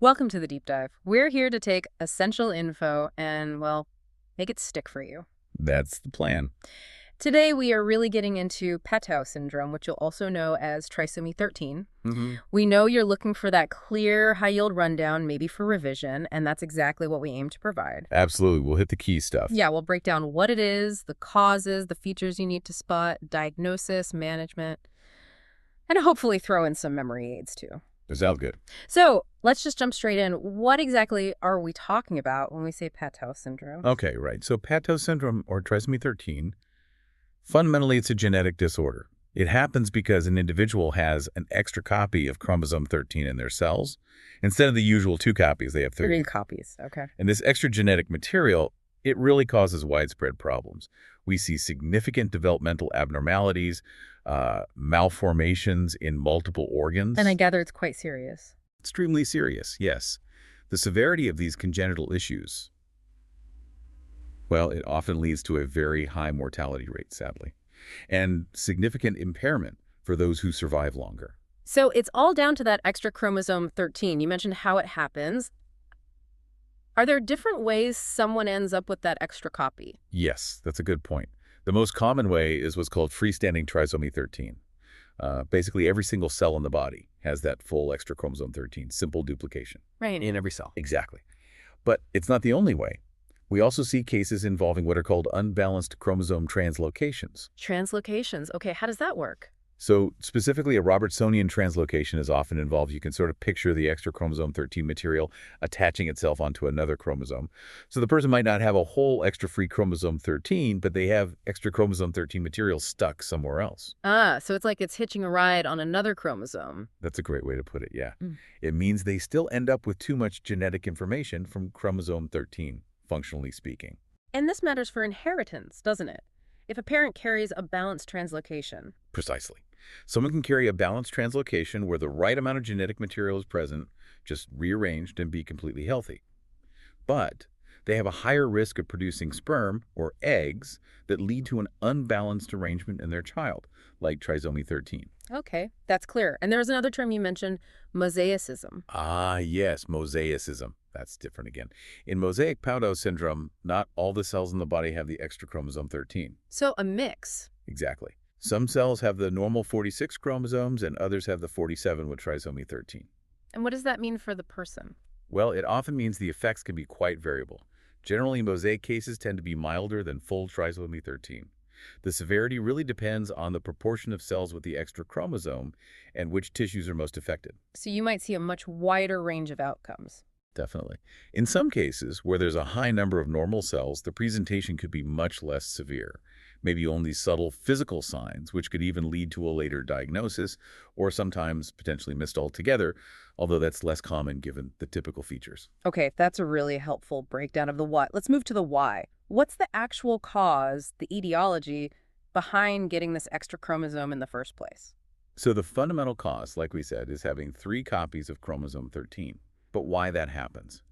Welcome to the deep dive. We're here to take essential info and, well, make it stick for you. That's the plan. Today, we are really getting into Patau syndrome, which you'll also know as trisomy 13. Mm-hmm. We know you're looking for that clear, high-yield rundown, maybe for revision, and that's exactly what we aim to provide. Absolutely. We'll hit the key stuff. Yeah, we'll break down what it is, the causes, the features you need to spot, diagnosis, management, and hopefully throw in some memory aids, too. That sounds good. So let's just jump straight in. What exactly are we talking about when we say Patau syndrome? Okay, right. So Patau syndrome, or trisomy 13, fundamentally it's a genetic disorder. It happens because an individual has an extra copy of chromosome 13 in their cells. Instead of the usual 2 copies, they have 3. 3 copies, okay. And this extra genetic material, it really causes widespread problems. We see significant developmental abnormalities, malformations in multiple organs. And I gather it's quite serious. Extremely serious, yes. The severity of these congenital issues, well, it often leads to a very high mortality rate, sadly, and significant impairment for those who survive longer. So it's all down to that extra chromosome 13. You mentioned how it happens. Are there different ways someone ends up with that extra copy? Yes, that's a good point. The most common way is what's called freestanding trisomy 13. Basically, every single cell in the body has that full extra chromosome 13, simple duplication. Right. In every cell. Exactly. But it's not the only way. We also see cases involving what are called unbalanced chromosome translocations. Translocations. Okay, how does that work? So specifically, a Robertsonian translocation is often involved. You can sort of picture the extra chromosome 13 material attaching itself onto another chromosome. So the person might not have a whole extra free chromosome 13, but they have extra chromosome 13 material stuck somewhere else. Ah, so it's like it's hitching a ride on another chromosome. That's a great way to put it, yeah. Mm. It means they still end up with too much genetic information from chromosome 13, functionally speaking. And this matters for inheritance, doesn't it? If a parent carries a balanced translocation. Precisely. Someone can carry a balanced translocation where the right amount of genetic material is present, just rearranged, and be completely healthy. But they have a higher risk of producing sperm, or eggs, that lead to an unbalanced arrangement in their child, like trisomy 13. Okay, that's clear. And there was another term you mentioned, mosaicism. Ah, yes, mosaicism. That's different again. In mosaic Patau syndrome, not all the cells in the body have the extra chromosome 13. So a mix. Exactly. Some cells have the normal 46 chromosomes and others have the 47 with trisomy 13. And what does that mean for the person? Well, it often means the effects can be quite variable. Generally, mosaic cases tend to be milder than full trisomy 13. The severity really depends on the proportion of cells with the extra chromosome and which tissues are most affected. So you might see a much wider range of outcomes. Definitely. In some cases, where there's a high number of normal cells, the presentation could be much less severe. Maybe only subtle physical signs, which could even lead to a later diagnosis, or sometimes potentially missed altogether, although that's less common given the typical features. Okay, that's a really helpful breakdown of the what. Let's move to the why. What's the actual cause, the etiology, behind getting this extra chromosome in the first place? So the fundamental cause, like we said, is having 3 copies of chromosome 13. But why that happens?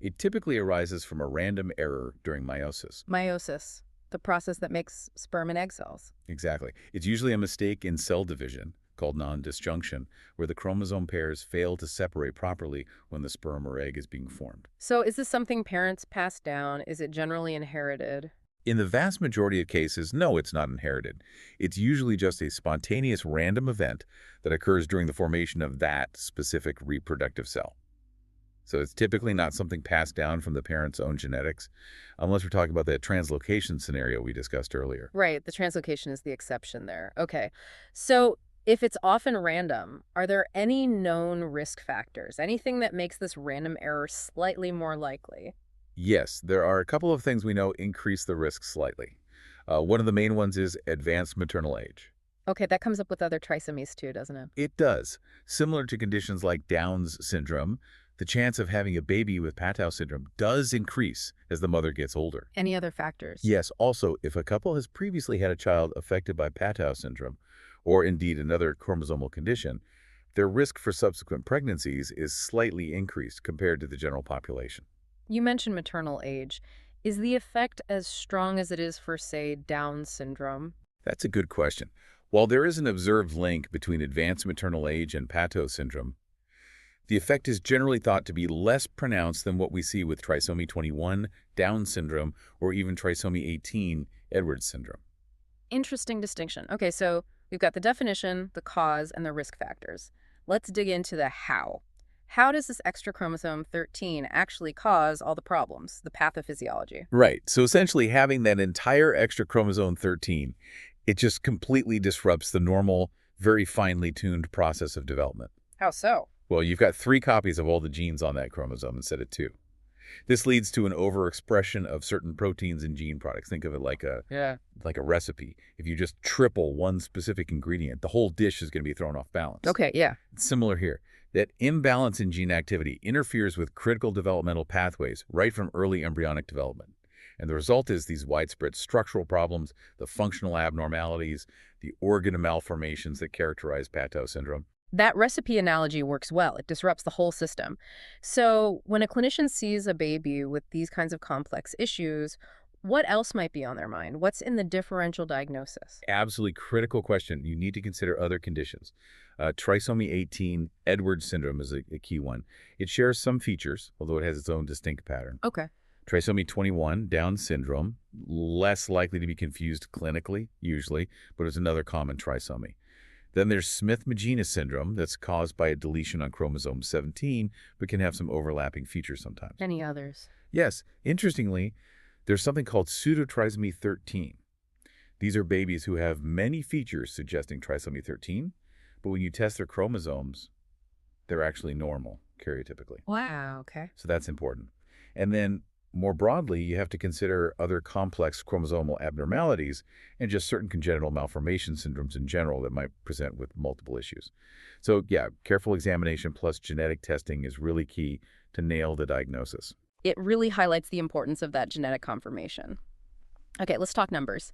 It typically arises from a random error during meiosis. Meiosis, the process that makes sperm and egg cells. Exactly. It's usually a mistake in cell division, called nondisjunction, where the chromosome pairs fail to separate properly when the sperm or egg is being formed. So is this something parents pass down? Is it generally inherited? In the vast majority of cases, no, it's not inherited. It's usually just a spontaneous random event that occurs during the formation of that specific reproductive cell. So it's typically not something passed down from the parent's own genetics, unless we're talking about that translocation scenario we discussed earlier. Right, the translocation is the exception there. Okay, so if it's often random, are there any known risk factors? Anything that makes this random error slightly more likely? Yes, there are a couple of things we know increase the risk slightly. One of the main ones is advanced maternal age. Okay, that comes up with other trisomies too, doesn't it? It does. Similar to conditions like Down's syndrome, the chance of having a baby with Patau syndrome does increase as the mother gets older. Any other factors? Yes, also, if a couple has previously had a child affected by Patau syndrome, or indeed another chromosomal condition, their risk for subsequent pregnancies is slightly increased compared to the general population. You mentioned maternal age. Is the effect as strong as it is for, say, Down syndrome? That's a good question. While there is an observed link between advanced maternal age and Patau syndrome, The effect is generally thought to be less pronounced than what we see with trisomy 21, Down syndrome, or even trisomy 18, Edwards syndrome. Interesting distinction. Okay, so we've got the definition, the cause, and the risk factors. Let's dig into the how. How does this extra chromosome 13 actually cause all the problems, the pathophysiology? Right. So essentially having that entire extra chromosome 13, it just completely disrupts the normal, very finely tuned process of development. How so? Well, you've got 3 copies of all the genes on that chromosome instead of 2. This leads to an overexpression of certain proteins and gene products. Think of it like a recipe. If you just triple one specific ingredient, the whole dish is going to be thrown off balance. Okay, yeah. It's similar here. That imbalance in gene activity interferes with critical developmental pathways right from early embryonic development. And the result is these widespread structural problems, the functional abnormalities, the organ malformations that characterize Patau syndrome. That recipe analogy works well. It disrupts the whole system. So when a clinician sees a baby with these kinds of complex issues, what else might be on their mind? What's in the differential diagnosis? Absolutely critical question. You need to consider other conditions. Trisomy 18, Edwards syndrome is a key one. It shares some features, although it has its own distinct pattern. Okay. Trisomy 21, Down syndrome, less likely to be confused clinically, usually, but it's another common trisomy. Then there's Smith-Magenis syndrome that's caused by a deletion on chromosome 17, but can have some overlapping features sometimes. Any others? Yes, interestingly, there's something called pseudotrisomy 13. These are babies who have many features suggesting trisomy 13, but when you test their chromosomes, they're actually normal, karyotypically. Wow, okay. So that's important. And then more broadly, you have to consider other complex chromosomal abnormalities and just certain congenital malformation syndromes in general that might present with multiple issues. So yeah, careful examination plus genetic testing is really key to nail the diagnosis. It really highlights the importance of that genetic confirmation. Okay, let's talk numbers.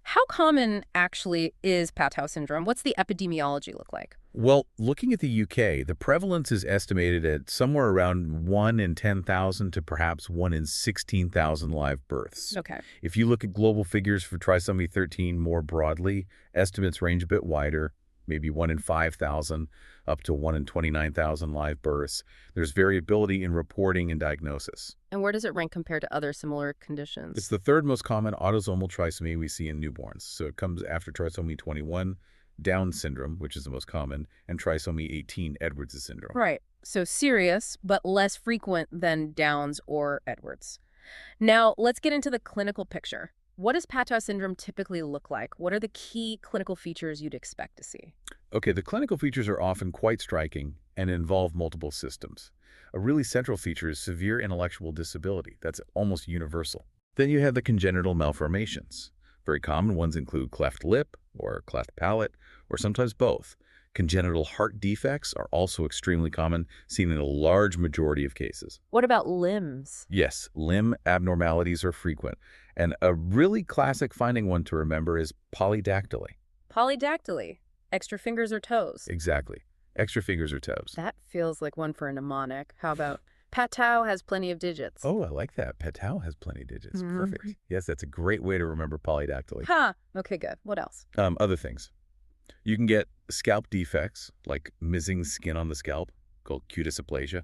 How common actually is Patau syndrome? What's the epidemiology look like? Well, looking at the UK, the prevalence is estimated at somewhere around 1 in 10,000 to perhaps 1 in 16,000 live births. Okay. If you look at global figures for trisomy 13 more broadly, estimates range a bit wider, maybe 1 in 5,000 up to 1 in 29,000 live births. There's variability in reporting and diagnosis. And where does it rank compared to other similar conditions? It's the 3rd most common autosomal trisomy we see in newborns. So it comes after trisomy 21, Down syndrome, which is the most common, and trisomy 18, Edwards syndrome. Right. So serious, but less frequent than Downs or Edwards. Now, let's get into the clinical picture. What does Patau syndrome typically look like? What are the key clinical features you'd expect to see? Okay, the clinical features are often quite striking and involve multiple systems. A really central feature is severe intellectual disability. That's almost universal. Then you have the congenital malformations. Very common ones include cleft lip or cleft palate, or sometimes both. Congenital heart defects are also extremely common, seen in a large majority of cases. What about limbs? Yes, limb abnormalities are frequent. And a really classic finding one to remember is polydactyly. Polydactyly. Extra fingers or toes? Exactly. Extra fingers or toes. That feels like one for a mnemonic. How about Patau has plenty of digits? Oh, I like that. Patau has plenty of digits. Mhm. Perfect. Yes, that's a great way to remember polydactyly. Huh. Okay, good. What else? Other things. You can get scalp defects, like missing skin on the scalp, called cutisoplasia.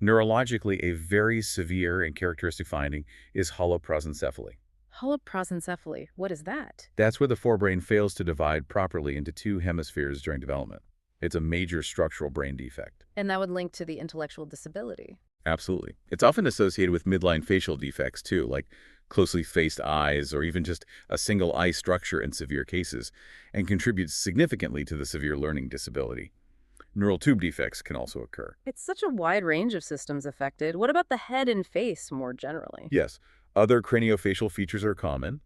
Neurologically, a very severe and characteristic finding is holoprosencephaly. Holoprosencephaly. What is that? That's where the forebrain fails to divide properly into 2 hemispheres during development. It's a major structural brain defect. And that would link to the intellectual disability. Absolutely. It's often associated with midline facial defects, too, like closely faced eyes or even just a single eye structure in severe cases, and contributes significantly to the severe learning disability. Neural tube defects can also occur. It's such a wide range of systems affected. What about the head and face more generally? Yes, other craniofacial features are common.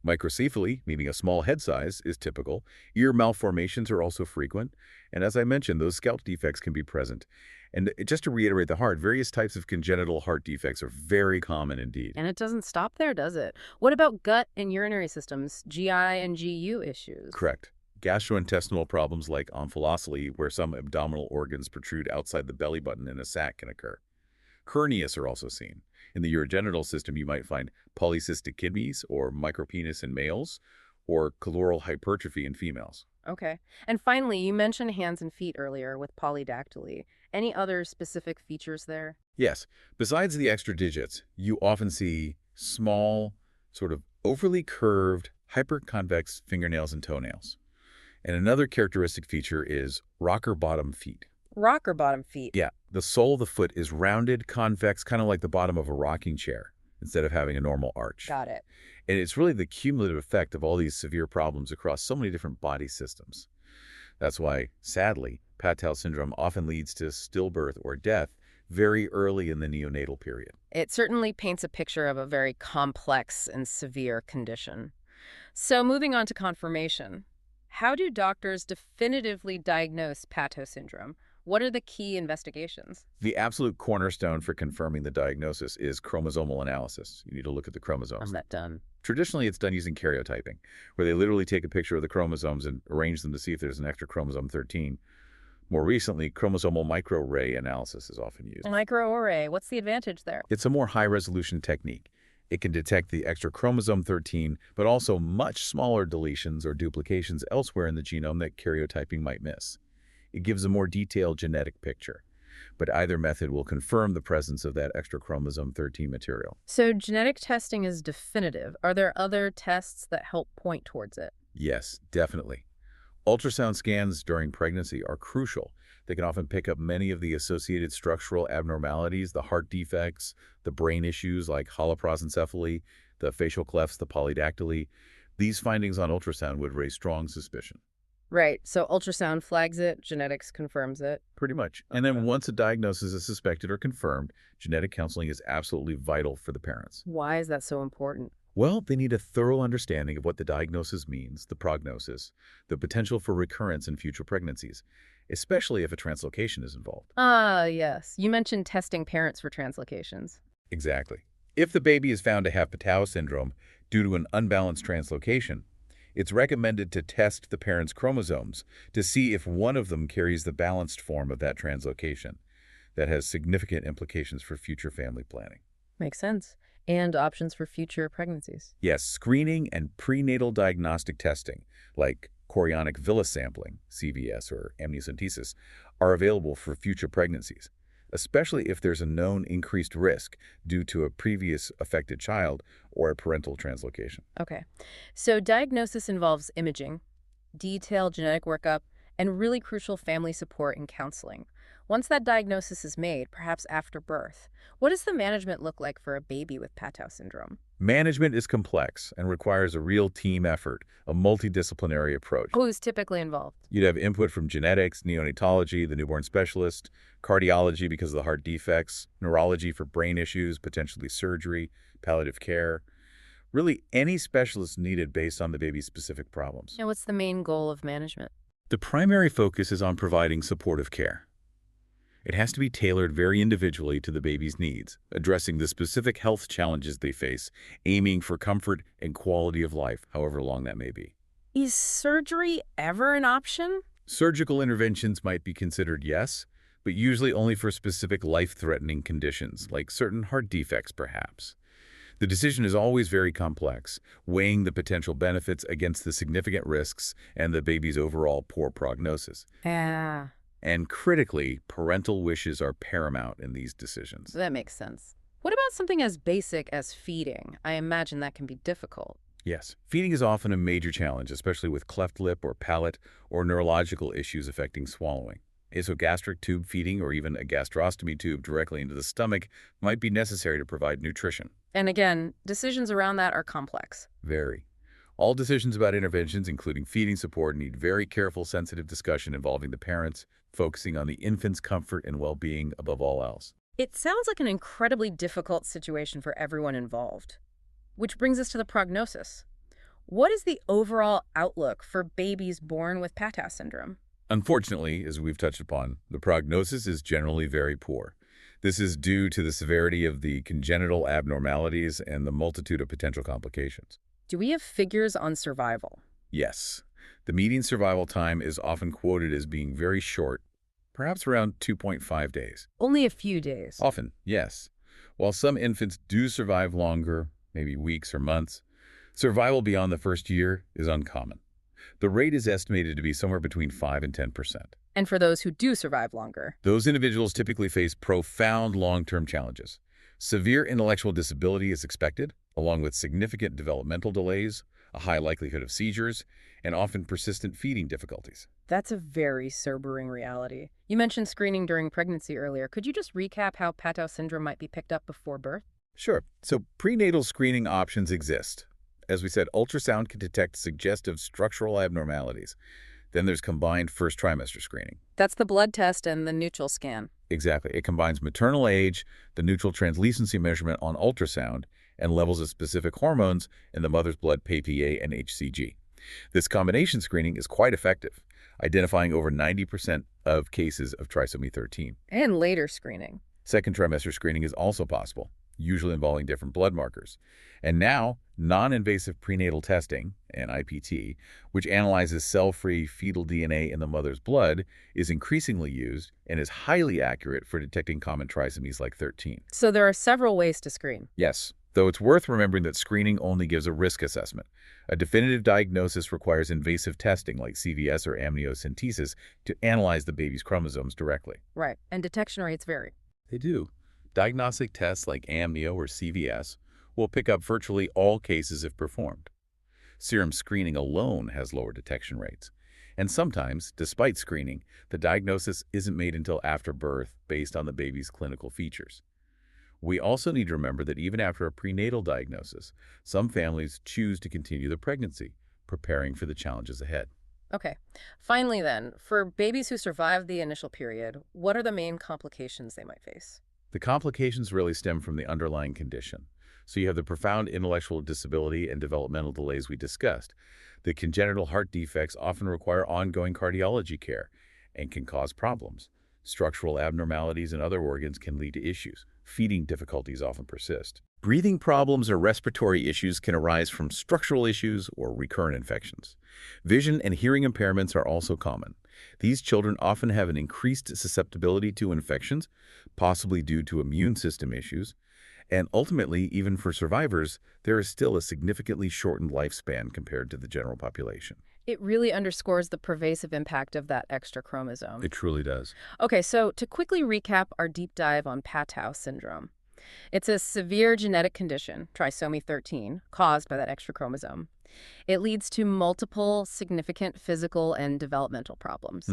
Microcephaly, meaning a small head size, is typical. Ear malformations are also frequent. And as I mentioned, those scalp defects can be present. And just to reiterate the heart, various types of congenital heart defects are very common indeed. And it doesn't stop there, does it? What about gut and urinary systems, GI and GU issues? Correct. Gastrointestinal problems like omphalocele, where some abdominal organs protrude outside the belly button in a sac, can occur. Hernias are also seen. In the urogenital system, you might find polycystic kidneys or micropenis in males, or coloral hypertrophy in females. Okay. And finally, you mentioned hands and feet earlier with polydactyly. Any other specific features there? Yes, besides the extra digits, you often see small, sort of overly curved, hyperconvex fingernails and toenails. And another characteristic feature is rocker bottom feet. Rocker bottom feet. Yeah, the sole of the foot is rounded, convex, kind of like the bottom of a rocking chair, instead of having a normal arch. Got it. And it's really the cumulative effect of all these severe problems across so many different body systems. That's why, sadly, Patau syndrome often leads to stillbirth or death very early in the neonatal period. It certainly paints a picture of a very complex and severe condition. So moving on to confirmation. How do doctors definitively diagnose Patau syndrome? What are the key investigations? The absolute cornerstone for confirming the diagnosis is chromosomal analysis. You need to look at the How's chromosomes. that done? Traditionally, it's done using karyotyping, where they literally take a picture of the chromosomes and arrange them to see if there's an extra chromosome 13. More recently, chromosomal microarray analysis is often used. Microarray, what's the advantage there? It's a more high-resolution technique. It can detect the extra chromosome 13, but also much smaller deletions or duplications elsewhere in the genome that karyotyping might miss. It gives a more detailed genetic picture, but either method will confirm the presence of that extra chromosome 13 material. So genetic testing is definitive. Are there other tests that help point towards it? Yes, definitely. Ultrasound scans during pregnancy are crucial. They can often pick up many of the associated structural abnormalities, the heart defects, the brain issues like holoprosencephaly, the facial clefts, the polydactyly. These findings on ultrasound would raise strong suspicion. Right, so ultrasound flags it, genetics confirms it. Pretty much. And then once a diagnosis is suspected or confirmed, genetic counseling is absolutely vital for the parents. Why is that so important? Well, they need a thorough understanding of what the diagnosis means, the prognosis, the potential for recurrence in future pregnancies, especially if a translocation is involved. Ah, yes. You mentioned testing parents for translocations. Exactly. If the baby is found to have Patau syndrome due to an unbalanced translocation, it's recommended to test the parent's chromosomes to see if one of them carries the balanced form of that translocation. That has significant implications for future family planning. Makes sense. And options for future pregnancies. Yes, screening and prenatal diagnostic testing, like chorionic villus sampling, CVS or amniocentesis, are available for future pregnancies, especially if there's a known increased risk due to a previous affected child or a parental translocation. Okay. So diagnosis involves imaging, detailed genetic workup, and really crucial family support and counseling. Once that diagnosis is made, perhaps after birth, what does the management look like for a baby with Patau syndrome? Management is complex and requires a real team effort, a multidisciplinary approach. Who's typically involved? You'd have input from genetics, neonatology, the newborn specialist, cardiology because of the heart defects, neurology for brain issues, potentially surgery, palliative care. Really, any specialist needed based on the baby's specific problems. And what's the main goal of management? The primary focus is on providing supportive care. It has to be tailored very individually to the baby's needs, addressing the specific health challenges they face, aiming for comfort and quality of life, however long that may be. Is surgery ever an option? Surgical interventions might be considered yes, but usually only for specific life-threatening conditions, like certain heart defects perhaps. The decision is always very complex, weighing the potential benefits against the significant risks and the baby's overall poor prognosis. Yeah, And critically, parental wishes are paramount in these decisions. that makes sense. What about something as basic as feeding? I imagine that can be difficult. Yes, feeding is often a major challenge, especially with cleft lip or palate or neurological issues affecting swallowing. Esogastric tube feeding or even a gastrostomy tube directly into the stomach might be necessary to provide nutrition. And again, decisions around that are complex. Very. All decisions about interventions, including feeding support, need very careful, sensitive discussion involving the parents, focusing on the infant's comfort and well-being above all else. It sounds like an incredibly difficult situation for everyone involved. Which brings us to the prognosis. What is the overall outlook for babies born with Patau syndrome? Unfortunately, as we've touched upon, the prognosis is generally very poor. This is due to the severity of the congenital abnormalities and the multitude of potential complications. Do we have figures on survival? Yes, the median survival time is often quoted as being very short, perhaps around 2.5 days. Only a few days. Often, yes. While some infants do survive longer, maybe weeks or months, survival beyond the first year is uncommon. The rate is estimated to be somewhere between 5 and 10%. And for those who do survive longer. Those individuals typically face profound long-term challenges. Severe intellectual disability is expected, along with significant developmental delays, a high likelihood of seizures, and often persistent feeding difficulties. That's a very sobering reality. You mentioned screening during pregnancy earlier. Could you just recap how Patau syndrome might be picked up before birth? Sure. So prenatal screening options exist. As we said, ultrasound can detect suggestive structural abnormalities. Then there's combined first trimester screening. That's the blood test and the neutral scan. Exactly. It combines maternal age, the neutral translucency measurement on ultrasound, and levels of specific hormones in the mother's blood PPA and HCG. This combination screening is quite effective, identifying over 90% of cases of trisomy 13. And later screening. Second trimester screening is also possible, usually involving different blood markers. And now, non-invasive prenatal testing, NIPT, which analyzes cell-free fetal DNA in the mother's blood, is increasingly used and is highly accurate for detecting common trisomies like 13. So there are several ways to screen. Yes, though it's worth remembering that screening only gives a risk assessment. A definitive diagnosis requires invasive testing like CVS or amniocentesis to analyze the baby's chromosomes directly. Right, and detection rates vary. They do. Diagnostic tests like amnio or CVS will pick up virtually all cases if performed. Serum screening alone has lower detection rates. And sometimes, despite screening, the diagnosis isn't made until after birth based on the baby's clinical features. We also need to remember that even after a prenatal diagnosis, some families choose to continue the pregnancy, preparing for the challenges ahead. Okay. Finally then, for babies who survive the initial period, what are the main complications they might face? The complications really stem from the underlying condition. So you have the profound intellectual disability and developmental delays we discussed. The congenital heart defects often require ongoing cardiology care and can cause problems. Structural abnormalities in other organs can lead to issues. Feeding difficulties often persist. Breathing problems or respiratory issues can arise from structural issues or recurrent infections. Vision and hearing impairments are also common. These children often have an increased susceptibility to infections, possibly due to immune system issues. And ultimately, even for survivors, there is still a significantly shortened lifespan compared to the general population. It really underscores the pervasive impact of that extra chromosome. It truly does. Okay, so to quickly recap our deep dive on Patau syndrome. It's a severe genetic condition, trisomy 13, caused by that extra chromosome. It leads to multiple significant physical and developmental problems.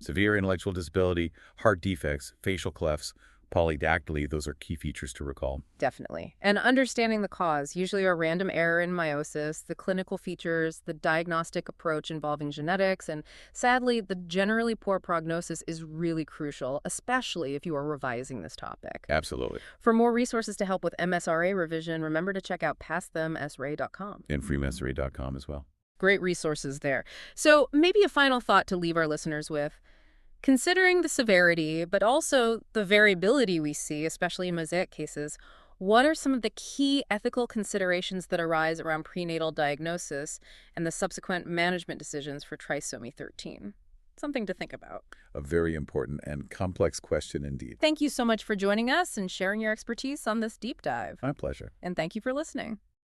Severe intellectual disability, heart defects, facial clefts, polydactyly, those are key features to recall. Definitely. And understanding the cause, usually a random error in meiosis, the clinical features, the diagnostic approach involving genetics, and sadly, the generally poor prognosis is really crucial, especially if you are revising this topic. Absolutely. For more resources to help with MSRA revision, remember to check out pastthemsra.com. And freemsra.com as well. Great resources there. So maybe a final thought to leave our listeners with. Considering the severity, but also the variability we see, especially in mosaic cases, what are some of the key ethical considerations that arise around prenatal diagnosis and the subsequent management decisions for trisomy 13? Something to think about. A very important and complex question indeed. Thank you so much for joining us and sharing your expertise on this deep dive. My pleasure. And thank you for listening.